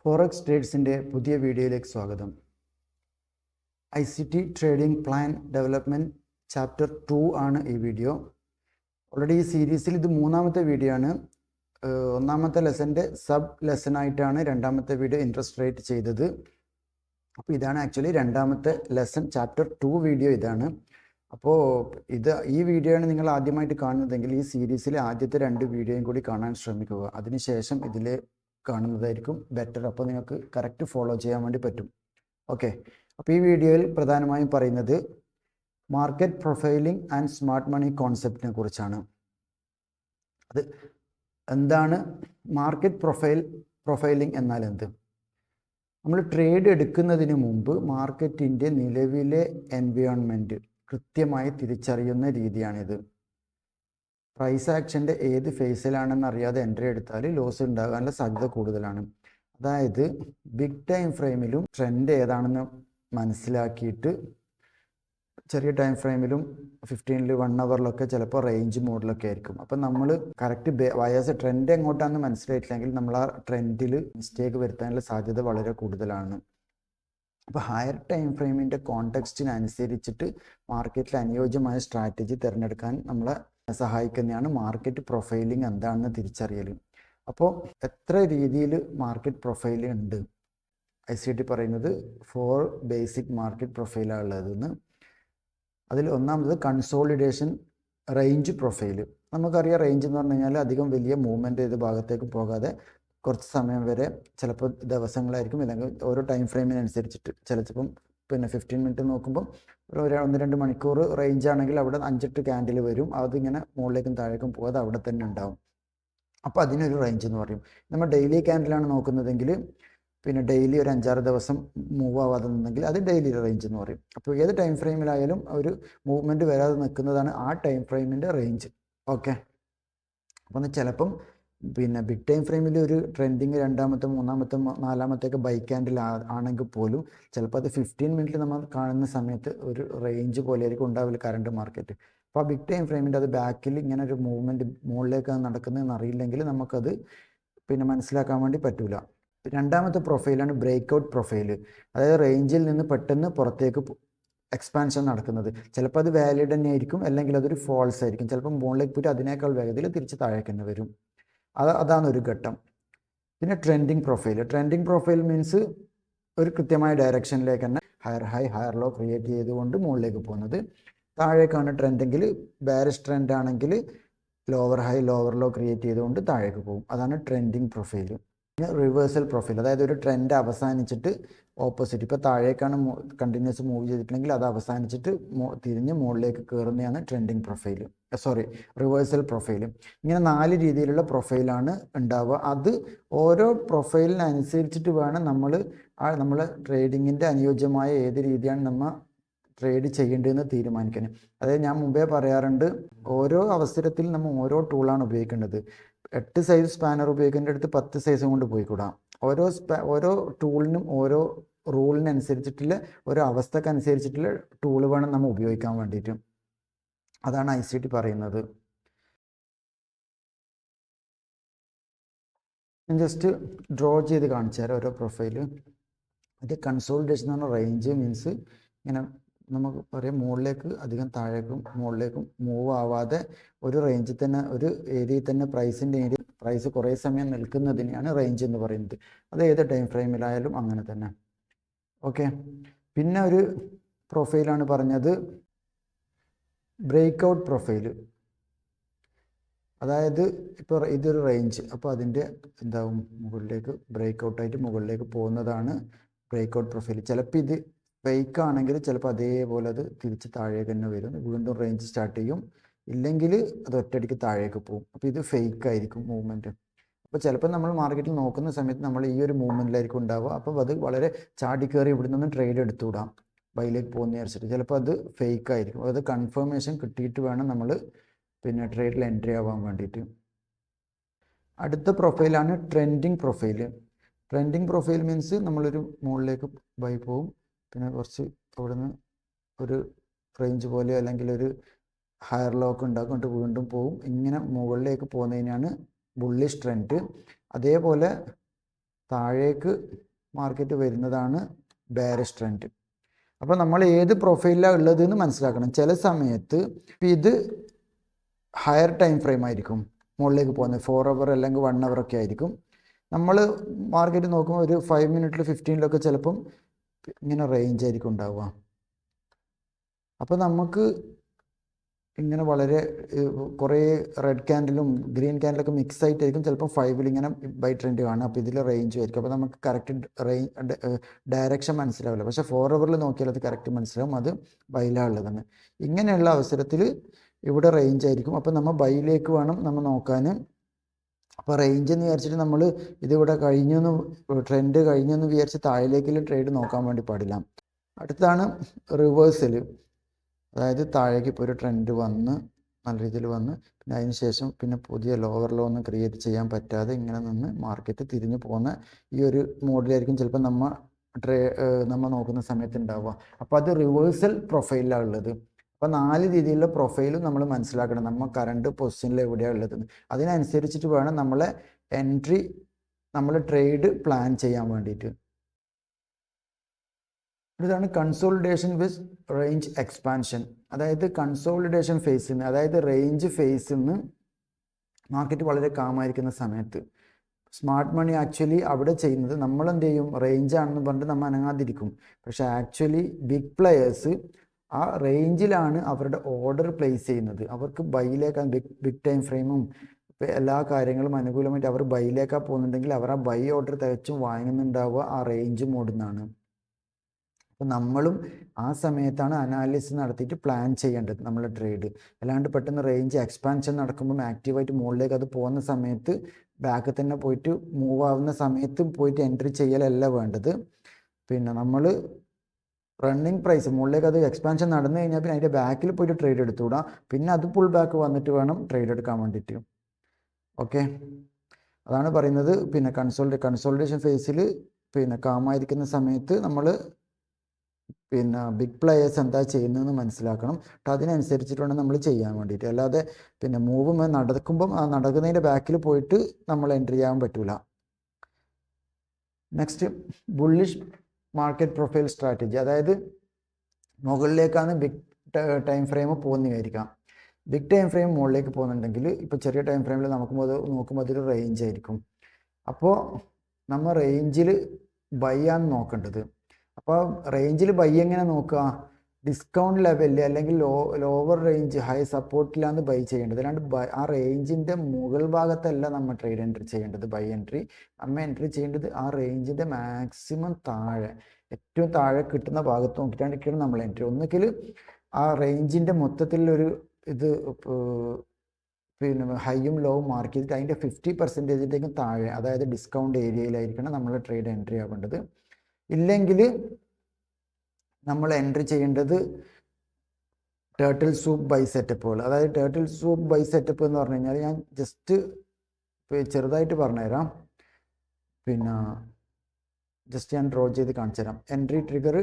Forex ട്രേഡ്സിൻ്റെ പുതിയ വീഡിയോയിലേക്ക് സ്വാഗതം. ICT trading plan development chapter 2 ആണ് ഈ വീഡിയോ. ഓൾറെഡി ഈ സീരീസിൽ ഇത് മൂന്നാമത്തെ വീഡിയോ ആണ്. ഒന്നാമത്തെ ലെസൻ്റെ സബ് ലെസനായിട്ടാണ് രണ്ടാമത്തെ വീഡിയോ ഇൻട്രസ്റ്റ് റേറ്റ് ചെയ്തത്. അപ്പോൾ ഇതാണ് ആക്ച്വലി രണ്ടാമത്തെ ലെസൺ, ചാപ്റ്റർ 2 വീഡിയോ ഇതാണ്. അപ്പോൾ ഈ വീഡിയോ ആണ് നിങ്ങൾ ആദ്യമായിട്ട് കാണുന്നതെങ്കിൽ ഈ സീരീസിലെ ആദ്യത്തെ 2 വീഡിയോയും കൂടി കാണാൻ ശ്രമിക്കുക. അതിനുശേഷം ഇതിൽ കാണുന്നതായിരിക്കും ബെറ്റർ. അപ്പോൾ നിങ്ങൾക്ക് കറക്റ്റ് ഫോളോ ചെയ്യാൻ വേണ്ടി പറ്റും. ഓക്കെ, അപ്പോൾ ഈ വീഡിയോയിൽ പ്രധാനമായും പറയുന്നത് market profiling and smart money കോൺസെപ്റ്റിനെ കുറിച്ചാണ്. അത് എന്താണ് മാർക്കറ്റ് പ്രൊഫൈലിംഗ് എന്നാൽ എന്ത്? നമ്മൾ ട്രേഡ് എടുക്കുന്നതിന് മുമ്പ് മാർക്കറ്റിൻ്റെ നിലവിലെ എൻവയോൺമെൻറ്റ് കൃത്യമായി തിരിച്ചറിയുന്ന രീതിയാണിത്. പ്രൈസ് ആക്ഷൻ്റെ ഏത് ഫേസിലാണെന്ന് അറിയാതെ എൻട്രി എടുത്താൽ ലോസ് ഉണ്ടാകാനുള്ള സാധ്യത കൂടുതലാണ്. അതായത് ബിഗ് ടൈം ഫ്രെയിമിലും ട്രെൻഡ് ഏതാണെന്ന് മനസ്സിലാക്കിയിട്ട് ചെറിയ ടൈം ഫ്രെയിമിലും 15-ൽ 1 അവറിലൊക്കെ ചിലപ്പോൾ റേഞ്ച് മോഡിലൊക്കെ ആയിരിക്കും. അപ്പം നമ്മൾ കറക്റ്റ് വയസ്സ് ട്രെൻഡ് എങ്ങോട്ടാണെന്ന് മനസ്സിലായിട്ടില്ലെങ്കിൽ നമ്മൾ ആ ട്രെൻഡിൽ മിസ്റ്റേക്ക് വരുത്താനുള്ള സാധ്യത വളരെ കൂടുതലാണ്. അപ്പോൾ ഹയർ ടൈം ഫ്രെയിമിൻ്റെ കോണ്ടെക്സ്റ്റിനനുസരിച്ചിട്ട് മാർക്കറ്റിൽ അനുയോജ്യമായ സ്ട്രാറ്റജി തിരഞ്ഞെടുക്കാൻ നമ്മളെ സഹായിക്കുന്നതാണ് മാർക്കറ്റ് പ്രൊഫൈലിംഗ് എന്താണെന്ന് തിരിച്ചറിയൽ. അപ്പോൾ എത്ര രീതിയിൽ മാർക്കറ്റ് പ്രൊഫൈൽ ഉണ്ട്? ICT പറയുന്നത് 4 ബേസിക് മാർക്കറ്റ് പ്രൊഫൈലാണ് ഉള്ളതെന്ന്. അതിൽ ഒന്നാമത് കൺസോളിഡേഷൻ റേഞ്ച് പ്രൊഫൈൽ. നമുക്കറിയാം റേഞ്ച് എന്ന് പറഞ്ഞു കഴിഞ്ഞാൽ അധികം വലിയ മൂവ്മെൻറ്റ് ചെയ്ത ഭാഗത്തേക്ക് പോകാതെ കുറച്ച് സമയം വരെ, ചിലപ്പോൾ ദിവസങ്ങളായിരിക്കും, അല്ലെങ്കിൽ ഓരോ ടൈം ഫ്രെയിമിനനുസരിച്ചിട്ട് ചിലപ്പം 15 മിനിറ്റ് നോക്കുമ്പോൾ ഒരു 1-2 മണിക്കൂർ റേഞ്ച് ആണെങ്കിൽ അവിടെ 5-8 ക്യാൻഡിൽ വരും. അതിങ്ങനെ മുകളിലേക്കും താഴേക്കും പോകാതെ അവിടെ തന്നെ ഉണ്ടാവും. അപ്പോൾ അതിനൊരു റേഞ്ച് എന്ന് പറയും. നമ്മൾ ഡെയിലി ക്യാൻഡിലാണ് നോക്കുന്നതെങ്കിൽ ഡെയിലി ഒരു 5-6 ദിവസം മൂവ് ആവാതെ നിന്നെങ്കിൽ അത് ഡെയിലി റേഞ്ച് എന്ന് പറയും. അപ്പോൾ ഏത് ടൈം ഫ്രെയിമിലായാലും ഒരു മൂവ്മെൻറ്റ് വരാതെ നിൽക്കുന്നതാണ് ആ ടൈം ഫ്രെയിമിൻ്റെ റേഞ്ച്. ഓക്കെ, അപ്പോൾ ചിലപ്പം ബിഗ് ടൈം ഫ്രെയിമിൽ ഒരു ട്രെൻഡിങ് 2-ാമത്തെ 3-ാമത്തെ 4-ാമത്തെയൊക്കെ ബൈ ക്യാൻഡിൽ ആണെങ്കിൽ പോലും ചിലപ്പോൾ അത് 15 മിനിറ്റിൽ നമ്മൾ കാണുന്ന സമയത്ത് ഒരു റേഞ്ച് പോലെ ആയിരിക്കും ഉണ്ടാവില്ല കറണ്ട് മാർക്കറ്റ്. അപ്പോൾ ആ ബിഗ് ടൈം ഫ്രെയിമിൻ്റെ അത് ബാക്കിൽ ഇങ്ങനെ ഒരു മൂവ്മെൻറ്റ് മുകളിലേക്കാണ് നടക്കുന്നതെന്ന് അറിയില്ലെങ്കിൽ നമുക്കത് മനസ്സിലാക്കാൻ വേണ്ടി പറ്റില്ല. രണ്ടാമത്തെ പ്രൊഫൈലാണ് ബ്രേക്ക് ഔട്ട് പ്രൊഫൈൽ. അതായത് റേഞ്ചിൽ നിന്ന് പെട്ടെന്ന് പുറത്തേക്ക് എക്സ്പാൻഷൻ നടക്കുന്നത്. ചിലപ്പോൾ അത് വാലിഡ് തന്നെ ആയിരിക്കും, അല്ലെങ്കിൽ അതൊരു ഫോൾസ് ആയിരിക്കും. ചിലപ്പോൾ മുകളിലേക്ക് പോയിട്ട് അതിനേക്കാൾ വേഗത്തിൽ തിരിച്ച് താഴേക്ക് തന്നെ വരും. അതാണ് ഒരു ഘട്ടം. പിന്നെ ട്രെൻഡിങ് പ്രൊഫൈൽ മീൻസ് ഒരു കൃത്യമായ ഡയറക്ഷനിലേക്ക് തന്നെ higher high higher low create ചെയ്തുകൊണ്ട് മുകളിലേക്ക് പോകുന്നത്. താഴേക്കാണ് ട്രെൻഡെങ്കിൽ, ബാരിഷ് ട്രെൻഡ് ആണെങ്കിൽ lower high lower low create ചെയ്തുകൊണ്ട് താഴേക്ക് പോകും. അതാണ് ട്രെൻഡിങ് പ്രൊഫൈൽ. പിന്നെ റിവേഴ്സൽ പ്രൊഫൈൽ, അതായത് ഒരു ട്രെൻഡ് അവസാനിച്ചിട്ട് ഓപ്പോസിറ്റ്, ഇപ്പോൾ താഴേക്കാണ് കണ്ടിന്യൂസ് മൂവ് ചെയ്തിട്ടുണ്ടെങ്കിൽ അത് അവസാനിച്ചിട്ട് തിരിഞ്ഞ് മുകളിലേക്ക് കയറുന്നതാണ് റിവേഴ്സൽ പ്രൊഫൈൽ. ഇങ്ങനെ 4 രീതിയിലുള്ള പ്രൊഫൈലാണ് ഉണ്ടാവുക. അത് ഓരോ പ്രൊഫൈലിനനുസരിച്ചിട്ട് വേണം നമ്മൾ ട്രേഡിങ്ങിൻ്റെ അനുയോജ്യമായ ഏത് രീതിയാണ് നമ്മൾ ട്രേഡ് ചെയ്യേണ്ടതെന്ന് തീരുമാനിക്കാൻ. അതായത് ഞാൻ മുമ്പേ പറയാറുണ്ട്, ഓരോ അവസരത്തിൽ നമ്മൾ ഓരോ ടൂളാണ് ഉപയോഗിക്കേണ്ടത്. 8 സൈസ് സ്പാനർ ഉപയോഗിക്കേണ്ടടുത്ത് 10 സൈസും കൊണ്ട് പോയിക്കൂടാം. ഓരോ ടൂളിനും ഓരോ റൂളിനനുസരിച്ചിട്ടുള്ള ഓരോ അവസ്ഥക്കനുസരിച്ചിട്ടുള്ള ടൂൾ വേണം നമ്മൾ ഉപയോഗിക്കാൻ വേണ്ടിയിട്ട്. അതാണ് ICT പറയുന്നത്. ഞാൻ ജസ്റ്റ് ഡ്രോ ചെയ്ത് കാണിച്ചു തരാം ഓരോ പ്രൊഫൈല്. അത് കൺസോളിഡേഷൻ എന്ന് പറഞ്ഞ റേഞ്ച് മീൻസ് ഇങ്ങനെ നമുക്ക് പറയാം മുകളിലേക്ക് അധികം താഴേക്കും മുകളിലേക്കും മൂവ് ആവാതെ ഒരു റേഞ്ചിൽ തന്നെ, ഒരു ഏരിയയിൽ തന്നെ പ്രൈസ് കുറേ സമയം നിൽക്കുന്നതിനെയാണ് റേഞ്ച് എന്ന് പറയുന്നത്. അത് ഏത് ടൈം ഫ്രെയിമിലായാലും അങ്ങനെ തന്നെ. ഓക്കെ, പിന്നെ ഒരു പ്രൊഫൈലാണ് പറഞ്ഞത് ബ്രേക്ക് ഔട്ട് പ്രൊഫൈൽ. അതായത് ഇപ്പോൾ ഇതൊരു റേഞ്ച്, അപ്പോൾ അതിൻ്റെ എന്താവും മുകളിലേക്ക് ബ്രേക്ക് ഔട്ടായിട്ട് മുകളിലേക്ക് പോകുന്നതാണ് ബ്രേക്ക് ഔട്ട് പ്രൊഫൈൽ. ചിലപ്പോൾ ഇത് ഫേക്ക് ആണെങ്കിൽ ചിലപ്പോൾ അതേപോലെ അത് തിരിച്ച് താഴേക്ക് തന്നെ വരും, വീണ്ടും റേഞ്ച് സ്റ്റാർട്ട് ചെയ്യും. ഇല്ലെങ്കിൽ അത് ഒറ്റയടിക്ക് താഴേക്ക് പോകും. അപ്പോൾ ഇത് ഫേക്ക് ആയിരിക്കും മൂവ്മെൻറ്റ്. അപ്പോൾ ചിലപ്പോൾ നമ്മൾ മാർക്കറ്റിൽ നോക്കുന്ന സമയത്ത് നമ്മൾ ഈ ഒരു മൂവ്മെൻറ്റിലായിരിക്കും ഉണ്ടാവുക. അപ്പോൾ അത് വളരെ ചാടിക്കയറി ഇവിടെ നിന്ന് ട്രേഡ് എടുത്തുവിടാം ബൈയിലേക്ക് പോകുന്ന വിചാരിച്ചിട്ട്. ചിലപ്പോൾ അത് ഫേക്ക് ആയിരിക്കും. അത് കൺഫർമേഷൻ കിട്ടിയിട്ട് വേണം നമ്മൾ ട്രേഡിൽ എൻട്രി ആവാൻ വേണ്ടിയിട്ട്. അടുത്ത പ്രൊഫൈലാണ് ട്രെൻഡിങ് പ്രൊഫൈൽ മീൻസ് നമ്മളൊരു മുകളിലേക്ക് ബൈ പോവും, കുറച്ച് അവിടെ നിന്ന് ഒരു റേഞ്ച് പോലെ അല്ലെങ്കിൽ ഒരു ഹയർ ലോക്ക് ഉണ്ടാക്കും, എന്നിട്ട് വീണ്ടും പോവും. ഇങ്ങനെ മുകളിലേക്ക് പോകുന്നതിനാണ് ബുള്ളിഷ് ട്രെൻഡ്. അതേപോലെ താഴേക്ക് മാർക്കറ്റ് വരുന്നതാണ് ബെയറിഷ് ട്രെൻഡ്. അപ്പോൾ നമ്മൾ ഏത് പ്രൊഫൈലിലാണ് ഉള്ളത് എന്ന് മനസ്സിലാക്കണം. ചില സമയത്ത് ഇത് ഹയർ ടൈം ഫ്രെയിം ആയിരിക്കും മുകളിലേക്ക് പോകുന്നത്, 4 അവർ അല്ലെങ്കിൽ 1 അവർ ഒക്കെ ആയിരിക്കും. നമ്മൾ മാർക്കറ്റ് നോക്കുമ്പോൾ ഒരു 5 മിനിറ്റിൽ 15ലൊക്കെ ചിലപ്പം ഇങ്ങനെ റേഞ്ച് ആയിരിക്കും ഉണ്ടാവുക. അപ്പോൾ നമുക്ക് ഇങ്ങനെ വളരെ കുറേ റെഡ് ക്യാൻഡിലും ഗ്രീൻ ക്യാൻഡിലൊക്കെ മിക്സ് ആയിട്ടായിരിക്കും ചിലപ്പോൾ 5ൽ ഇങ്ങനെ ബൈ ട്രെൻഡ് കാണും. അപ്പോൾ ഇതിൽ റേഞ്ചും ആയിരിക്കും. അപ്പോൾ നമുക്ക് കറക്റ്റ് ഡയറക്ഷൻ മനസ്സിലാവില്ല. പക്ഷേ 4 അവറിൽ നോക്കിയാൽ അത് കറക്റ്റ് മനസ്സിലാവും അത് ബൈയിലുള്ളതെന്ന്. ഇങ്ങനെയുള്ള അവസരത്തിൽ ഇവിടെ റേഞ്ച് ആയിരിക്കും. അപ്പോൾ നമ്മൾ ബൈയിലേക്ക് വേണം നമ്മൾ നോക്കാൻ. അപ്പോൾ റേഞ്ച് എന്ന് വിചാരിച്ചിട്ട് നമ്മൾ ഇതിവിടെ കഴിഞ്ഞെന്ന് ട്രെൻഡ് കഴിഞ്ഞെന്ന് വിചാരിച്ച് താഴേക്കുള്ള ട്രേഡ് നോക്കാൻ വേണ്ടി പാടില്ല. അടുത്താണ് റിവേഴ്സൽ. അതായത് താഴേക്ക് ഇപ്പോൾ ഒരു ട്രെൻഡ് വന്ന് നല്ല രീതിയിൽ വന്ന് പിന്നെ അതിന് ശേഷം പിന്നെ പുതിയ ലോവർ ലോ ഒന്നും ക്രിയേറ്റ് ചെയ്യാൻ പറ്റാതെ ഇങ്ങനെ നിന്ന് മാർക്കറ്റ് തിരിഞ്ഞു പോകുന്ന ഈ ഒരു മോഡിലായിരിക്കും ചിലപ്പോൾ നമ്മൾ നോക്കുന്ന സമയത്ത് ഉണ്ടാവുക. അപ്പോൾ അത് റിവേഴ്സൽ പ്രൊഫൈലാണ് ഉള്ളത്. അപ്പോൾ 4 രീതിയിലുള്ള പ്രൊഫൈലും നമ്മൾ മനസ്സിലാക്കണം. നമ്മൾ കറണ്ട് പൊസിഷനിൽ എവിടെയാണ് ഉള്ളത്, അതിനനുസരിച്ചിട്ട് വേണം നമ്മളെ എൻട്രി നമ്മൾ ട്രേഡ് പ്ലാൻ ചെയ്യാൻ വേണ്ടിയിട്ട്. ഇതാണ് കൺസോളിഡേഷൻ വിത്ത് റേഞ്ച് എക്സ്പാൻഷൻ. അതായത് കൺസോളിഡേഷൻ ഫേസിൽ നിന്ന്, അതായത് റേഞ്ച് ഫേസിൽ നിന്ന് മാർക്കറ്റ് വളരെ കാമായിരിക്കുന്ന സമയത്ത് സ്മാർട്ട് മണി ആക്ച്വലി അവിടെ ചെയ്യുന്നത് നമ്മൾ എന്ത് ചെയ്യും, റേഞ്ച് ആണെന്ന് പറഞ്ഞിട്ട് നമ്മൾ അനങ്ങാതിരിക്കും. പക്ഷേ ആക്ച്വലി ബിഗ് പ്ലെയേഴ്സ് ആ റേഞ്ചിലാണ് അവരുടെ ഓർഡർ പ്ലേസ് ചെയ്യുന്നത്. അവർക്ക് ബൈയിലേക്കാണ് ബിഗ് ടൈം ഫ്രെയിമും എല്ലാ കാര്യങ്ങളും അനുകൂലമായിട്ട് അവർ ബൈയിലേക്കാണ് പോകുന്നുണ്ടെങ്കിൽ അവർ ആ ബൈ ഓർഡർ തികച്ചും വാങ്ങുന്നുണ്ടാവുക ആ റേഞ്ച് മോഡിൽ നിന്നാണ്. അപ്പോൾ നമ്മളും ആ സമയത്താണ് അനാലിസിസ് നടത്തിയിട്ട് പ്ലാൻ ചെയ്യേണ്ടത് നമ്മളെ ട്രേഡ്. അല്ലാണ്ട് പെട്ടെന്ന് റേഞ്ച് എക്സ്പാൻഷൻ നടക്കുമ്പോൾ ആക്റ്റീവായിട്ട് മുകളിലേക്ക് അത് പോകുന്ന സമയത്ത് ബാക്ക് തന്നെ പോയിട്ട് മൂവ് ആവുന്ന സമയത്ത് പോയിട്ട് എൻട്രി ചെയ്യലല്ല വേണ്ടത്. പിന്നെ നമ്മൾ റണ്ണിങ് പ്രൈസ് മുകളിലേക്ക് അത് എക്സ്പാൻഷൻ നടന്നു കഴിഞ്ഞാൽ പിന്നെ അതിൻ്റെ ബാക്കിൽ പോയിട്ട് ട്രേഡ് എടുത്തുകൂടാ. പിന്നെ അത് പുൾ ബാക്ക് വന്നിട്ട് വേണം ട്രേഡ് എടുക്കാൻ വേണ്ടിയിട്ട്. ഓക്കെ, അതാണ് പറയുന്നത്. പിന്നെ കൺസോളിഡേഷൻ ഫേസിൽ പിന്നെ കാമായിരിക്കുന്ന സമയത്ത് നമ്മൾ പിന്നെ ബിഗ് പ്ലെയേഴ്സ് എന്താ ചെയ്യുന്നതെന്ന് മനസ്സിലാക്കണം. അപ്പോൾ അതിനനുസരിച്ചിട്ട് വേണം നമ്മൾ ചെയ്യാൻ വേണ്ടിയിട്ട്. അല്ലാതെ പിന്നെ മൂവ് നടക്കുമ്പം ആ നടക്കുന്നതിൻ്റെ ബാക്കിൽ പോയിട്ട് നമ്മൾ എൻട്രി ചെയ്യാൻ പറ്റില്ല. Next bullish market profile strategy. അതായത് മുകളിലേക്കാണ് ബിഗ് ടൈം ഫ്രെയിം പോകുന്ന വിചാരിക്കാം. ബിഗ് ടൈം ഫ്രെയിം മുകളിലേക്ക് പോകുന്നുണ്ടെങ്കിൽ ഇപ്പോൾ ചെറിയ ടൈം ഫ്രെയിമിൽ നോക്കുമ്പോൾ അതൊരു റേഞ്ച് ആയിരിക്കും. അപ്പോൾ നമ്മൾ റേഞ്ചിൽ ബൈ ആണ് നോക്കേണ്ടത്. അപ്പോൾ റേഞ്ചിൽ ബൈ എങ്ങനെ നോക്കുക, ഡിസ്കൗണ്ട് ലെവലിൽ അല്ലെങ്കിൽ ലോവർ റേഞ്ച് ഹൈ സപ്പോർട്ടിലാണ് ബൈ ചെയ്യേണ്ടത്. അല്ലാണ്ട് ആ റേഞ്ചിൻ്റെ മുകൾ ഭാഗത്തല്ല നമ്മൾ ട്രേഡ് എൻട്രി ചെയ്യേണ്ടത്. ബൈ എൻട്രി നമ്മൾ എൻട്രി ചെയ്യേണ്ടത് ആ റേഞ്ചിൻ്റെ മാക്സിമം താഴെ, ഏറ്റവും താഴെ കിട്ടുന്ന ഭാഗത്ത് നോക്കിയിട്ടാണ് നമ്മൾ എൻട്രി. ഒന്നുകിൽ ആ റേഞ്ചിൻ്റെ മൊത്തത്തിലൊരു ഇത് പിന്നെ ഹൈയും ലോവും മാർക്ക് ചെയ്തിട്ട് അതിൻ്റെ 50% താഴെ, അതായത് ഡിസ്കൗണ്ട് ഏരിയയിലായിരിക്കണം നമ്മൾ ട്രേഡ് എൻട്രി ആവേണ്ടത്. ഇല്ലെങ്കിൽ നമ്മൾ എൻട്രി ചെയ്യേണ്ടത് ടേർട്ടിൽ സൂപ്പ് ബൈ സെറ്റപ്പുകൾ. അതായത് ടേർട്ടിൽ സൂപ്പ് ബൈ സെറ്റപ്പ് എന്ന് പറഞ്ഞു കഴിഞ്ഞാൽ ഞാൻ ജസ്റ്റ് ചെറുതായിട്ട് പറഞ്ഞുതരാം. പിന്നെ ജസ്റ്റ് ഞാൻ ഡ്രോ ചെയ്ത് കാണിച്ചു തരാം. Entry trigger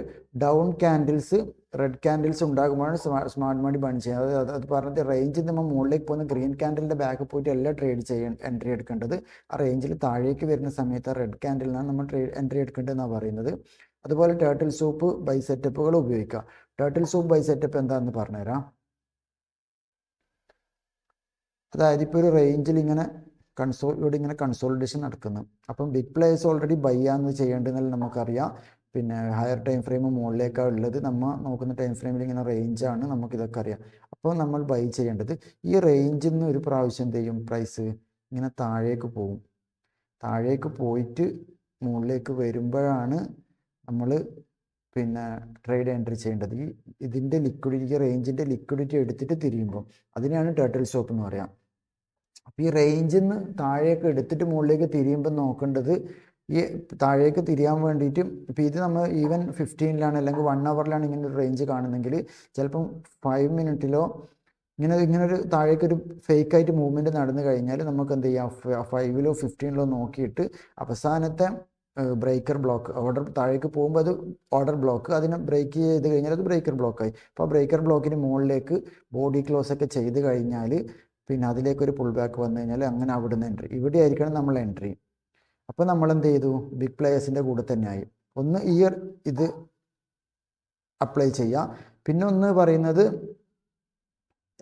down candles, red candles ഉണ്ടാകുമ്പോഴാണ് സ്മാർട്ട് മണി ബൺ ചെയ്യുന്നത്. അത് പറഞ്ഞത് റേഞ്ചിൽ നമ്മൾ മുകളിലേക്ക് പോകുന്ന ഗ്രീൻ ക്യാൻഡിലിൻ്റെ ബാക്ക് പോയിട്ട് എല്ലാം ട്രേഡ് എൻട്രി എടുക്കേണ്ടത്. ആ റേഞ്ചിൽ താഴേക്ക് വരുന്ന സമയത്ത് ആ റെഡ് ക്യാൻഡിലിനാണ് നമ്മൾ എൻട്രി എടുക്കേണ്ടതെന്നാണ് പറയുന്നത്. അതുപോലെ ടേർട്ടിൽ സൂപ്പ് ബൈ സെറ്റപ്പുകൾ ഉപയോഗിക്കുക. ടേർട്ടിൽ സൂപ്പ് ബൈ സെറ്റപ്പ് എന്താണെന്ന് പറഞ്ഞുതരാം. അതായത് ഇപ്പോൾ ഒരു റേഞ്ചിൽ ഇങ്ങനെ ഇവിടെ ഇങ്ങനെ കൺസോളിഡേഷൻ നടക്കുന്നു. അപ്പം ബിഗ് പ്ലേയേഴ്സ് ഓൾറെഡി ബൈ ആണ് ചെയ്യേണ്ടതെന്നല്ല നമുക്കറിയാം. പിന്നെ ഹയർ ടൈം ഫ്രെയിം മുകളിലേക്കാണ് ഉള്ളത്. നമ്മൾ നോക്കുന്ന ടൈം ഫ്രെയിമിൽ ഇങ്ങനെ റേഞ്ചാണ്, നമുക്കിതൊക്കെ അറിയാം. അപ്പോൾ നമ്മൾ ബൈ ചെയ്യേണ്ടത് ഈ റേഞ്ചിൽ നിന്ന് ഒരു പ്രാവശ്യം എന്ത് ചെയ്യും, പ്രൈസ് ഇങ്ങനെ താഴേക്ക് പോകും. താഴേക്ക് പോയിട്ട് മുകളിലേക്ക് വരുമ്പോഴാണ് നമ്മൾ പിന്നെ ട്രേഡ് എൻട്രി ചെയ്യേണ്ടത്. ഇതിൻ്റെ ലിക്വിഡിറ്റി, റേഞ്ചിൻ്റെ ലിക്വിഡിറ്റി എടുത്തിട്ട് തിരിയുമ്പോൾ അതിനെയാണ് ടേർട്ടിൽ സോപ്പ് എന്ന് പറയാം. അപ്പോൾ ഈ റേഞ്ചിൽ നിന്ന് താഴേക്ക് എടുത്തിട്ട് മുകളിലേക്ക് തിരിയുമ്പോൾ നോക്കേണ്ടത് ഈ താഴേക്ക് തിരിയാൻ വേണ്ടിയിട്ട്. ഇപ്പോൾ ഇത് നമ്മൾ ഈവൻ 15ലാണ് അല്ലെങ്കിൽ 1 അവറിലാണ് ഇങ്ങനെ ഒരു റേഞ്ച് കാണുന്നെങ്കിൽ ചിലപ്പം 5 മിനിറ്റിലോ ഇങ്ങനൊരു താഴേക്കൊരു ഫേക്കായിട്ട് മൂവ്മെൻറ്റ് നടന്നു കഴിഞ്ഞാൽ നമുക്ക് എന്ത് ചെയ്യാം, 5ലോ 15ലോ നോക്കിയിട്ട് അവസാനത്തെ ബ്രേക്കർ ബ്ലോക്ക്, ഓർഡർ താഴേക്ക് പോകുമ്പോൾ അത് ഓർഡർ ബ്ലോക്ക്, അതിനെ ബ്രേക്ക് ചെയ്ത് കഴിഞ്ഞാൽ അത് ബ്രേക്കർ ബ്ലോക്കായി. അപ്പോൾ ബ്രേക്കർ ബ്ലോക്കിന് മുകളിലേക്ക് ബോഡി ക്ലോസ് ഒക്കെ ചെയ്ത് കഴിഞ്ഞാൽ പിന്നെ അതിലേക്കൊരു പുൾ ബാക്ക് വന്നു കഴിഞ്ഞാൽ അങ്ങനെ അവിടുന്ന് എൻട്രി, ഇവിടെ ആയിരിക്കണം നമ്മൾ എൻട്രി. അപ്പോൾ നമ്മൾ എന്ത് ചെയ്തു, ബിഗ് പ്ലേയേഴ്സിൻ്റെ കൂടെ തന്നെയായി. ഒന്ന് ഇയർ ഇത് അപ്ലൈ ചെയ്യുക, പിന്നെ ഒന്ന് പറയുന്നത്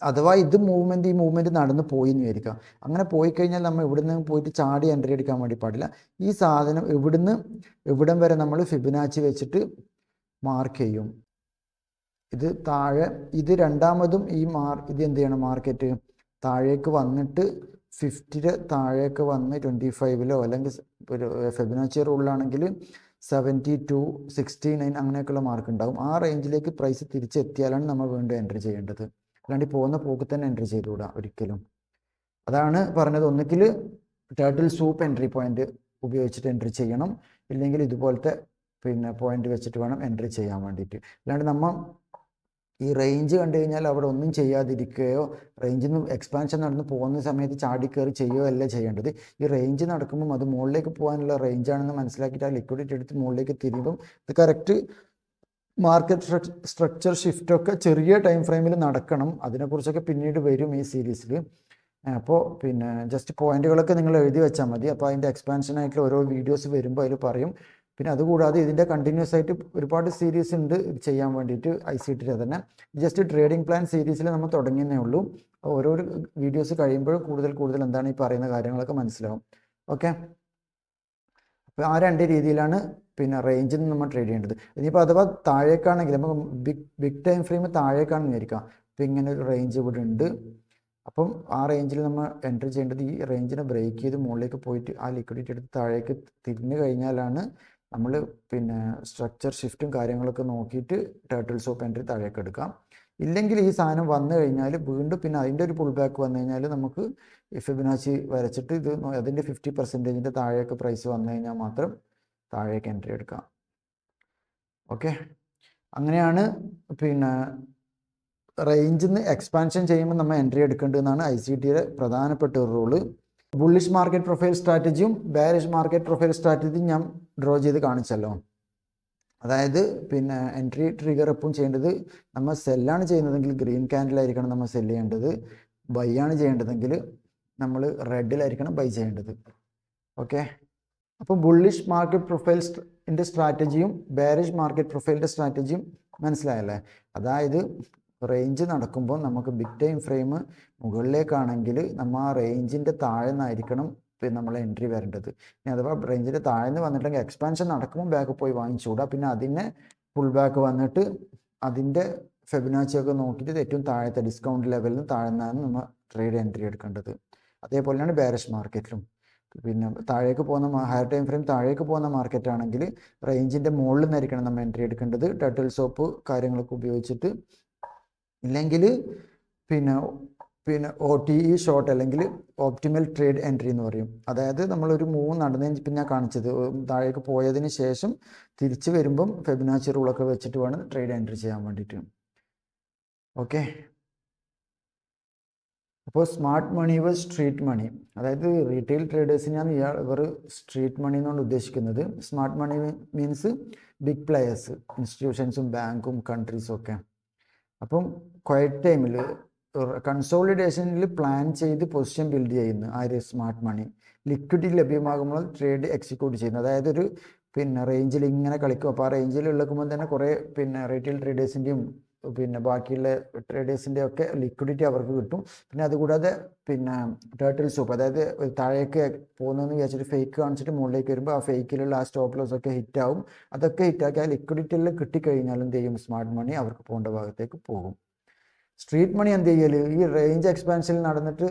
അഥവാ ഈ മൂവ്മെൻറ്റ് നടന്ന് പോയി എന്ന് വിചാരിക്കുക. അങ്ങനെ പോയി കഴിഞ്ഞാൽ നമ്മൾ ഇവിടുന്ന് പോയിട്ട് ചാടി എൻട്രി അടിക്കാൻ വേണ്ടി പാടില്ല. ഈ സാധനം ഇവിടുന്ന് ഇവിടം വരെ നമ്മൾ ഫിബൊനാച്ചി വെച്ചിട്ട് മാർക്ക് ചെയ്യും. ഇത് താഴെ, ഇത് രണ്ടാമതും ഇത് എന്ത് ചെയ്യണം, മാർക്കറ്റ് താഴേക്ക് വന്നിട്ട് 50 താഴേക്ക് വന്ന് 25 അല്ലെങ്കിൽ ഒരു ഫിബൊനാച്ചി റൂളിലാണെങ്കിൽ 72, 69 അങ്ങനെയൊക്കെയുള്ള മാർക്ക് ഉണ്ടാകും. ആ റേഞ്ചിലേക്ക് പ്രൈസ് തിരിച്ചെത്തിയാലാണ് നമ്മൾ വീണ്ടും എൻട്രി ചെയ്യേണ്ടത്. അല്ലാണ്ട് പോകുന്ന പോക്ക് തന്നെ എൻട്രി ചെയ്തുകൂടാ ഒരിക്കലും. അതാണ് പറഞ്ഞത്, ഒന്നുകിൽ ടേർട്ടിൽ സൂപ്പ് എൻട്രി പോയിന്റ് ഉപയോഗിച്ചിട്ട് എൻട്രി ചെയ്യണം, ഇല്ലെങ്കിൽ ഇതുപോലത്തെ പോയിന്റ് വെച്ചിട്ട് വേണം എൻട്രി ചെയ്യാൻ വേണ്ടിയിട്ട്. അല്ലാണ്ട് നമ്മൾ ഈ റേഞ്ച് കണ്ടു കഴിഞ്ഞാൽ അവിടെ ഒന്നും ചെയ്യാതിരിക്കുകയോ റേഞ്ചിൽ നിന്ന് എക്സ്പാൻഷൻ നടന്ന് പോകുന്ന സമയത്ത് ചാടിക്കയറി ചെയ്യുകയോ അല്ല ചെയ്യേണ്ടത്. ഈ റേഞ്ച് നടക്കുമ്പം അത് മുകളിലേക്ക് പോകാനുള്ള റേഞ്ചാണെന്ന് മനസ്സിലാക്കിയിട്ട് ആ ലിക്വിഡിറ്റി എടുത്ത് മുകളിലേക്ക് തിരിയുമ്പം ഇത് കറക്റ്റ് മാർക്കറ്റ് സ്ട്രക്ചർ ഷിഫ്റ്റൊക്കെ ചെറിയ ടൈം ഫ്രെയിമിൽ നടക്കണം. അതിനെക്കുറിച്ചൊക്കെ പിന്നീട് വരും ഈ സീരീസിൽ. അപ്പോൾ ജസ്റ്റ് പോയിന്റുകളൊക്കെ നിങ്ങൾ എഴുതി വെച്ചാൽ മതി. അപ്പോൾ അതിൻ്റെ എക്സ്പാൻഷനായിട്ടുള്ള ഓരോ വീഡിയോസ് വരുമ്പോൾ അതിൽ പറയും. പിന്നെ അതുകൂടാതെ ഇതിൻ്റെ കണ്ടിന്യൂസ് ആയിട്ട് ഒരുപാട് സീരീസ് ഉണ്ട് ചെയ്യാൻ വേണ്ടിയിട്ട് ICT തന്നെ. ജസ്റ്റ് ട്രേഡിംഗ് പ്ലാൻ സീരീസിൽ നമ്മൾ തുടങ്ങിയതേ ഉള്ളൂ. ഓരോരോ വീഡിയോസ് കഴിയുമ്പോൾ കൂടുതൽ എന്താണ് ഈ പറയുന്ന കാര്യങ്ങളൊക്കെ മനസ്സിലാവും. ഓക്കെ, അപ്പോൾ ആ രണ്ട് രീതിയിലാണ് റേഞ്ചിൽ നിന്ന് നമ്മൾ ട്രേഡ് ചെയ്യേണ്ടത്. ഇനിയിപ്പോൾ അഥവാ താഴേക്കാണെങ്കിൽ നമുക്ക് ബിഗ് ടൈം ഫ്രെയിം താഴേക്കാണെന്ന് വിചാരിക്കാം. അപ്പോൾ ഇങ്ങനെ ഒരു റേഞ്ച് ഇവിടെ ഉണ്ട്. അപ്പം ആ റേഞ്ചിൽ നമ്മൾ എൻട്രി ചെയ്യേണ്ടത് ഈ റേഞ്ചിനെ ബ്രേക്ക് ചെയ്ത് മുകളിലേക്ക് പോയിട്ട് ആ ലിക്വിഡിറ്റി എടുത്ത് താഴേക്ക് തിരിഞ്ഞു കഴിഞ്ഞാലാണ് നമ്മൾ സ്ട്രക്ചർ ഷിഫ്റ്റും കാര്യങ്ങളൊക്കെ നോക്കിയിട്ട് ടേർട്ടിൽ സോപ്പ് എൻട്രി താഴേക്ക് എടുക്കാം. ഇല്ലെങ്കിൽ ഈ സാധനം വന്നു കഴിഞ്ഞാൽ വീണ്ടും അതിൻ്റെ ഒരു പുൾ ബാക്ക് വന്നു കഴിഞ്ഞാൽ നമുക്ക് ഫിബൊനാച്ചി വരച്ചിട്ട് ഇത് അതിൻ്റെ 50% താഴേക്ക് പ്രൈസ് വന്നു കഴിഞ്ഞാൽ മാത്രം താഴേക്ക് എൻട്രി എടുക്കാം. ഓക്കെ, അങ്ങനെയാണ് റേഞ്ചിൽ നിന്ന് എക്സ്പാൻഷൻ ചെയ്യുമ്പോൾ നമ്മൾ എൻട്രി എടുക്കേണ്ടതെന്നാണ് ICTയുടെ പ്രധാനപ്പെട്ട ഒരു റൂള്. ബുള്ളിഷ് മാർക്കറ്റ് പ്രൊഫൈൽ സ്ട്രാറ്റജിയും ബെയറിഷ് മാർക്കറ്റ് പ്രൊഫൈൽ സ്ട്രാറ്റജിയും ഞാൻ ഡ്രോ ചെയ്ത് കാണിച്ചല്ലോ. അതായത് എൻട്രി ട്രിഗർ എപ്പോഴും ചെയ്യേണ്ടത് നമ്മൾ സെല്ലാണ് ചെയ്യുന്നതെങ്കിൽ ഗ്രീൻ ക്യാൻഡിലായിരിക്കണം നമ്മൾ സെല്ല് ചെയ്യേണ്ടത്. ബൈ ആണ് ചെയ്യേണ്ടതെങ്കിൽ നമ്മൾ റെഡിലായിരിക്കണം ബൈ ചെയ്യേണ്ടത്. ഓക്കെ, അപ്പോൾ ബുള്ളിഷ് മാർക്കറ്റ് പ്രൊഫൈലിൻ്റെ സ്ട്രാറ്റജിയും ബെയറിഷ് മാർക്കറ്റ് പ്രൊഫൈലിൻ്റെ സ്ട്രാറ്റജിയും മനസ്സിലായല്ലേ? അതായത് റേഞ്ച് നടക്കുമ്പോൾ നമുക്ക് ബിഗ് ടൈം ഫ്രെയിം മുകളിലേക്കാണെങ്കിൽ നമ്മൾ ആ റേഞ്ചിൻ്റെ താഴെ നിന്നായിരിക്കണം നമ്മൾ എൻട്രി വരേണ്ടത്. ഇനി അഥവാ റേഞ്ചിൻ്റെ താഴെ നിന്ന് വന്നിട്ടുണ്ടെങ്കിൽ എക്സ്പാൻഷൻ നടക്കുമ്പോൾ ബാക്ക് പോയി വാങ്ങിച്ചുകൂടാ. പിന്നെ അതിനെ പുൾ ബാക്ക് വന്നിട്ട് അതിൻ്റെ ഫെബിനാച്ചിയൊക്കെ നോക്കിയിട്ട് ഏറ്റവും താഴത്തെ ഡിസ്കൗണ്ട് ലെവലിൽ നിന്ന് താഴെ നിന്നാണ് നമ്മൾ ട്രേഡ് എൻട്രി എടുക്കേണ്ടത്. അതേപോലെയാണ് ബെയറിഷ് മാർക്കറ്റിലും. താഴേക്ക് പോകുന്ന ഹയർ ടൈം ഫ്രെയിം താഴേക്ക് പോകുന്ന മാർക്കറ്റ് ആണെങ്കിൽ റേഞ്ചിൻ്റെ മുകളിൽ നിന്നായിരിക്കണം നമ്മൾ എൻട്രി എടുക്കേണ്ടത് ടർട്ടിൽ സോപ്പ് കാര്യങ്ങളൊക്കെ ഉപയോഗിച്ചിട്ട്. ഇല്ലെങ്കിൽ OTE ഷോർട്ട് അല്ലെങ്കിൽ ഓപ്റ്റിമൽ ട്രേഡ് എൻട്രി എന്ന് പറയും. അതായത് നമ്മളൊരു മൂവ് നടന്നതിന് ഞാൻ കാണിച്ചത് താഴേക്ക് പോയതിന് ശേഷം തിരിച്ച് വരുമ്പം ഫെബിനാച്ചി റൂളൊക്കെ വെച്ചിട്ട് വേണം ട്രേഡ് എൻട്രി ചെയ്യാൻ വേണ്ടിയിട്ട്. ഓക്കെ, അപ്പോൾ സ്മാർട്ട് മണി സ്ട്രീറ്റ് മണി, അതായത് റീറ്റെയിൽ ട്രേഡേഴ്സിനാണ് ഇവർ സ്ട്രീറ്റ് മണി എന്നുകൊണ്ട് ഉദ്ദേശിക്കുന്നത്. Smart money means big players, ഇൻസ്റ്റിറ്റ്യൂഷൻസും ബാങ്കും കൺട്രീസും ഒക്കെ. അപ്പം ക്വയറ്റ് ടൈമിൽ കൺസോളിഡേഷനിൽ പ്ലാൻ ചെയ്ത് പൊസിഷൻ ബിൽഡ് ചെയ്യുന്നു ആര് സ്മാർട്ട് മണി. ലിക്വിഡിറ്റി ലഭ്യമാകുമ്പോൾ ട്രേഡ് എക്സിക്യൂട്ട് ചെയ്യുന്നു. അതായത് ഒരു റേഞ്ചിൽ ഇങ്ങനെ കളിക്കും. അപ്പോൾ ആ റേഞ്ചിൽ ഉള്ളക്കുമ്പോൾ തന്നെ കുറേ റീറ്റെയിൽ ട്രേഡേഴ്സിൻ്റെയും ബാക്കിയുള്ള ട്രേഡേഴ്സിൻ്റെ ഒക്കെ ലിക്വിഡിറ്റി അവർക്ക് കിട്ടും. പിന്നെ അതുകൂടാതെ ടേർട്ടിൽ സൂപ്പ്, അതായത് താഴേക്ക് പോകുന്നതെന്ന് വിചാരിച്ചിട്ട് ഫേക്ക് കാണിച്ചിട്ട് മുകളിലേക്ക് വരുമ്പോൾ ആ ഫേക്കിലുള്ള ആ സ്റ്റോപ്പ് ലോസ് ഒക്കെ ഹിറ്റാവും. അതൊക്കെ ഹിറ്റാക്കി ആ ലിക്വിഡിറ്റി എല്ലാം കിട്ടിക്കഴിഞ്ഞാൽ എന്ത് ചെയ്യും, സ്മാർട്ട് മണി അവർക്ക് പോകേണ്ട ഭാഗത്തേക്ക് പോകും. സ്ട്രീറ്റ് മണി എന്ത് ചെയ്യൽ, ഈ റേഞ്ച് എക്സ്പാൻഷനിൽ നടന്നിട്ട്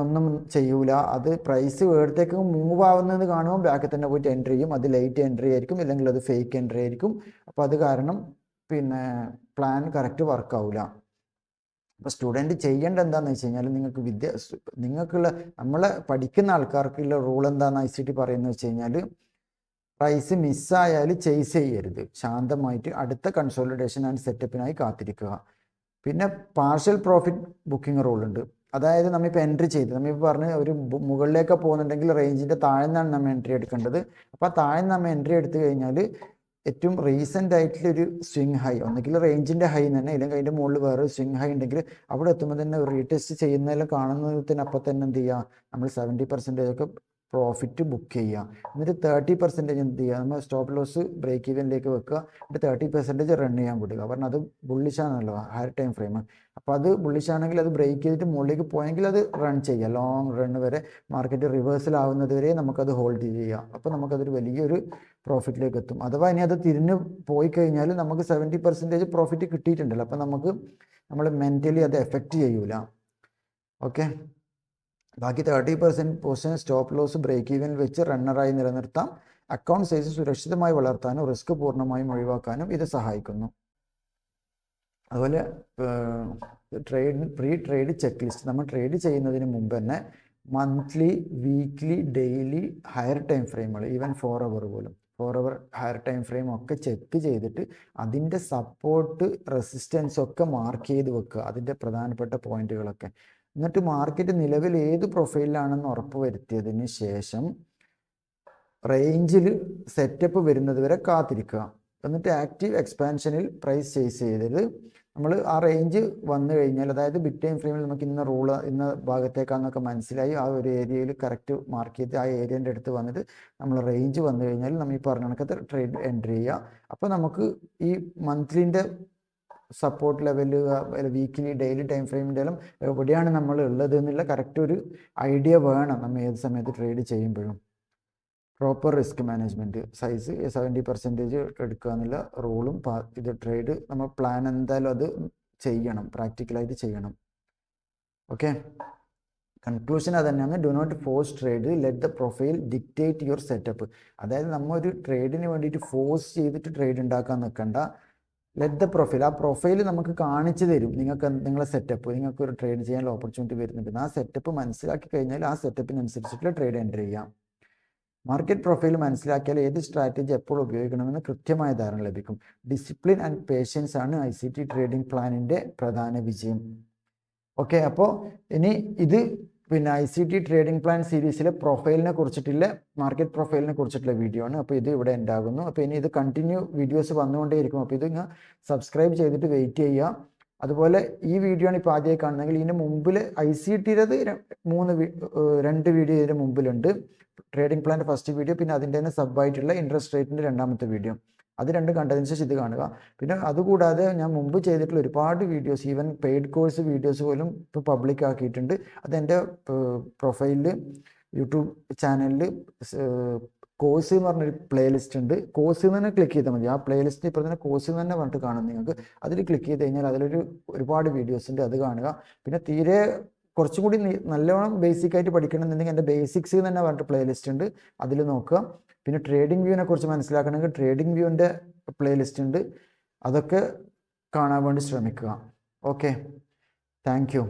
ഒന്നും ചെയ്യൂല. അത് പ്രൈസ് വേടത്തേക്ക് മൂവ് ആവുന്നത് കാണുമ്പോൾ ബാക്കിൽ തന്നെ പോയിട്ട് എൻട്രി ചെയ്യും. അത് ലേറ്റ് എൻട്രി ആയിരിക്കും, ഇല്ലെങ്കിൽ അത് ഫേക്ക് എൻട്രി ആയിരിക്കും. അപ്പോൾ അത് കാരണം പ്ലാൻ കറക്റ്റ് വർക്കാവില്ല. അപ്പോൾ സ്റ്റുഡൻറ്റ് ചെയ്യേണ്ട എന്താണെന്ന് വെച്ച് കഴിഞ്ഞാൽ നിങ്ങൾക്കുള്ള നമ്മളെ പഠിക്കുന്ന ആൾക്കാർക്കുള്ള റൂൾ എന്താണെന്ന് ICT പറയുന്നത് വെച്ച് കഴിഞ്ഞാൽ പ്രൈസ് മിസ്സായാൽ ചേസ് ചെയ്യരുത്. ശാന്തമായിട്ട് അടുത്ത കൺസോളിഡേഷൻ ആൻഡ് സെറ്റപ്പിനായി കാത്തിരിക്കുക. പിന്നെ പാർഷ്യൽ പ്രോഫിറ്റ് ബുക്കിംഗ് റൂളുണ്ട്. അതായത് നമ്മളിപ്പോൾ എൻട്രി ചെയ്ത് നമ്മളിപ്പോൾ പറഞ്ഞ് ഒരു മുകളിലേക്ക് പോകുന്നുണ്ടെങ്കിൽ റേഞ്ചിൻ്റെ താഴെ നിന്നാണ് നമ്മൾ എൻട്രി എടുക്കേണ്ടത്. അപ്പോൾ ആ താഴെ നമ്മൾ എൻട്രി എടുത്തു കഴിഞ്ഞാൽ ഏറ്റവും റീസെൻ്റ് ആയിട്ടുള്ളൊരു സ്വിങ് ഹൈ, ഒന്നെങ്കിൽ റേഞ്ചിൻ്റെ ഹൈ തന്നെ, ഇല്ലെങ്കിൽ അതിൻ്റെ മുകളിൽ വേറെ സ്വിങ് ഹൈ ഉണ്ടെങ്കിൽ അവിടെ എത്തുമ്പോൾ തന്നെ റീടെസ്റ്റ് ചെയ്യുന്നതെല്ലാം കാണുന്നതിന് അപ്പം തന്നെ എന്ത് ചെയ്യുക, നമ്മൾ 70% ഒക്കെ പ്രോഫിറ്റ് ബുക്ക് ചെയ്യുക. എന്നിട്ട് 30% എന്ത് ചെയ്യുക, നമ്മൾ സ്റ്റോപ്പ് ലോസ് ബ്രേക്ക് ഈവനിലേക്ക് വെക്കുക. എന്നിട്ട് 30% റൺ ചെയ്യാൻ വിടുക. കാരണം അത് ബുള്ളിഷാണല്ലോ, ഹയർ ടൈം ഫ്രെയിം. അപ്പോൾ അത് ബുള്ളിഷാണെങ്കിൽ അത് ബ്രേക്ക് ചെയ്തിട്ട് മുകളിലേക്ക് പോയെങ്കിൽ അത് റൺ ചെയ്യുക. ലോങ് റൺ വരെ മാർക്കറ്റ് റിവേഴ്സൽ വരെ നമുക്കത് ഹോൾഡ് ചെയ്യുക. അപ്പോൾ നമുക്കതൊരു വലിയൊരു പ്രോഫിറ്റിലേക്ക് എത്തും. അഥവാ ഇനി അത് തിരിഞ്ഞ് പോയി കഴിഞ്ഞാൽ നമുക്ക് 70% പ്രോഫിറ്റ് കിട്ടിയിട്ടുണ്ടല്ലോ. അപ്പോൾ നമുക്ക് നമ്മൾ മെൻ്റലി അത് എഫക്റ്റ് ചെയ്യൂല. ഓക്കെ, ബാക്കി 30% സ്റ്റോപ്പ് ലോസ് ബ്രേക്ക് ഈവനിൽ വെച്ച് റണ്ണറായി നിലനിർത്താം. അക്കൗണ്ട് സൈസ് സുരക്ഷിതമായി വളർത്താനും റിസ്ക് പൂർണ്ണമായും ഒഴിവാക്കാനും ഇത് സഹായിക്കുന്നു. അതുപോലെ പ്രീ ട്രേഡ് ചെക്ക് ലിസ്റ്റ്, നമ്മൾ ട്രേഡ് ചെയ്യുന്നതിന് മുമ്പ് തന്നെ monthly, weekly, daily higher time ഫ്രെയിമുകൾ, ഈവൻ 4 അവർ പോലും 4 അവർ ഹയർ ടൈം ഫ്രെയിം ഒക്കെ ചെക്ക് ചെയ്തിട്ട് അതിൻ്റെ സപ്പോർട്ട് റെസിസ്റ്റൻസ് ഒക്കെ മാർക്ക് ചെയ്ത് വെക്കുക, അതിൻ്റെ പ്രധാനപ്പെട്ട പോയിന്റുകളൊക്കെ. എന്നിട്ട് മാർക്കറ്റ് നിലവിൽ ഏത് പ്രൊഫൈലിലാണെന്ന് ഉറപ്പ് വരുത്തിയതിന് ശേഷം റേഞ്ചിൽ സെറ്റപ്പ് വരുന്നത് വരെ കാത്തിരിക്കുക. എന്നിട്ട് ആക്റ്റീവ് എക്സ്പാൻഷനിൽ പ്രൈസ് ചേസ് ചെയ്തത് നമ്മൾ ആ റേഞ്ച് വന്നു കഴിഞ്ഞാൽ, അതായത് ബിഗ് ടൈം ഫ്രെയിമിൽ നമുക്ക് ഇന്ന ഭാഗത്തേക്കാണെന്നൊക്കെ മനസ്സിലായി, ആ ഒരു ഏരിയയിൽ കറക്റ്റ് മാർക്ക് ചെയ്ത് ആ ഏരിയൻ്റെ അടുത്ത് വന്നിട്ട് നമ്മൾ റേഞ്ച് വന്നു കഴിഞ്ഞാൽ നമ്മൾ ഈ പറഞ്ഞ കണക്കത്തെ ട്രേഡ് എൻട്രി ചെയ്യുക. അപ്പോൾ നമുക്ക് ഈ മന്ത്ലിൻ്റെ support level, weekly, daily time ഫ്രെയിമിൻ്റെ എല്ലാം എവിടെയാണ് നമ്മൾ ഉള്ളത് എന്നുള്ള കറക്റ്റ് ഒരു ഐഡിയ വേണം നമ്മൾ ഏത് സമയത്ത് ട്രേഡ് ചെയ്യുമ്പോഴും. പ്രോപ്പർ റിസ്ക് മാനേജ്മെൻറ്റ്, സൈസ് 70% എടുക്കുക എന്നുള്ള റൂളും ഇത് ട്രേഡ് നമ്മൾ പ്ലാൻ എന്തായാലും അത് ചെയ്യണം, പ്രാക്ടിക്കലായിട്ട് ചെയ്യണം. ഓക്കെ, കൺക്ലൂഷൻ അത് തന്നെയാണ്. Do not force trade, let the profile dictate your setup. അതായത് നമ്മൾ ഒരു ട്രേഡിന് വേണ്ടിയിട്ട് ഫോഴ്സ് ചെയ്തിട്ട് ട്രേഡ് ഉണ്ടാക്കാൻ നിൽക്കണ്ട. ലെറ്റ് ദ പ്രൊഫൈൽ, ആ പ്രൊഫൈൽ നമുക്ക് കാണിച്ചു തരും നിങ്ങളെ സെറ്റപ്പ്, നിങ്ങൾക്ക് ഒരു ട്രേഡ് ചെയ്യാനുള്ള ഓപ്പർച്യൂണിറ്റി വരുന്നുണ്ട്. ആ സെറ്റപ്പ് മനസ്സിലാക്കി കഴിഞ്ഞാൽ ആ സെറ്റപ്പിനനുസരിച്ചിട്ടുള്ള ട്രേഡ് എൻ്റർ ചെയ്യാം. മാർക്കറ്റ് പ്രൊഫൈൽ മനസ്സിലാക്കിയാൽ ഏത് സ്ട്രാറ്റജി എപ്പോൾ ഉപയോഗിക്കണമെന്ന് കൃത്യമായ ധാരണ ലഭിക്കും. ഡിസിപ്ലിൻ ആൻഡ് പേഷ്യൻസ് ആണ് ICT ട്രേഡിംഗ് പ്ലാനിൻ്റെ പ്രധാന വിജയം. ഓക്കെ, അപ്പോൾ ഇനി ഇത് ICT ട്രേഡിംഗ് പ്ലാൻ സീരീസിലെ പ്രൊഫൈലിനെ കുറിച്ചിട്ടുള്ള, മാർക്കറ്റ് പ്രൊഫൈലിനെ കുറിച്ചിട്ടുള്ള വീഡിയോ ആണ്. അപ്പോൾ ഇത് ഇവിടെ ഉണ്ടാകുന്നു. അപ്പോൾ ഇനി ഇത് കണ്ടിന്യൂ വീഡിയോസ് വന്നുകൊണ്ടേയിരിക്കും. അപ്പോൾ ഇത് സബ്സ്ക്രൈബ് ചെയ്തിട്ട് വെയിറ്റ് ചെയ്യുക. അതുപോലെ ഈ വീഡിയോ ആണ് ഇപ്പോൾ ആദ്യമായി കാണുന്നതെങ്കിൽ ഇതിൻ്റെ മുമ്പിൽ ICTയുടേത് 2 വീഡിയോ ഇതിൻ്റെ മുമ്പിലുണ്ട്. ട്രേഡിംഗ് പ്ലാൻ്റെ ഫസ്റ്റ് വീഡിയോ, പിന്നെ അതിൻ്റെ തന്നെ സബ്ബായിട്ടുള്ള ഇൻട്രസ്റ്റ് റേറ്റിൻ്റെ 2ാമത്തെ വീഡിയോ. അത് 2 കണ്ടതിന് ശേഷം ഇത് കാണുക. പിന്നെ അതുകൂടാതെ ഞാൻ മുമ്പ് ചെയ്തിട്ടുള്ള ഒരുപാട് videos, even paid course videos പോലും ഇപ്പോൾ പബ്ലിക് ആക്കിയിട്ടുണ്ട്. അതെൻ്റെ പ്രൊഫൈലിൽ, യൂട്യൂബ് ചാനലിൽ കോഴ്സ് എന്ന് പറഞ്ഞൊരു പ്ലേലിസ്റ്റ് ഉണ്ട്. കോഴ്സ് തന്നെ ക്ലിക്ക് ചെയ്താൽ മതി. ആ പ്ലേലിസ്റ്റ് ഇപ്പോൾ തന്നെ കോഴ്സ് തന്നെ പറഞ്ഞിട്ട് കാണും നിങ്ങൾക്ക്. അതിൽ ക്ലിക്ക് ചെയ്ത് കഴിഞ്ഞാൽ ഒരുപാട് വീഡിയോസ് ഉണ്ട്, അത് കാണുക. പിന്നെ തീരെ കുറച്ചും കൂടി നല്ലോണം ബേസിക് ആയിട്ട് പഠിക്കണമെന്നുണ്ടെങ്കിൽ എൻ്റെ ബേസിക്സ് തന്നെ പറഞ്ഞിട്ട് പ്ലേലിസ്റ്റ് ഉണ്ട്, അതിൽ നോക്കുക. പിന്നെ ട്രേഡിംഗ് വ്യൂവിനെ കുറിച്ച് മനസ്സിലാക്കണമെങ്കിൽ ട്രേഡിംഗ് വ്യൂവിൻ്റെ പ്ലേലിസ്റ്റ് ഉണ്ട്, അതൊക്കെ കാണാൻ വേണ്ടി ശ്രമിക്കുക. Okay, thank you.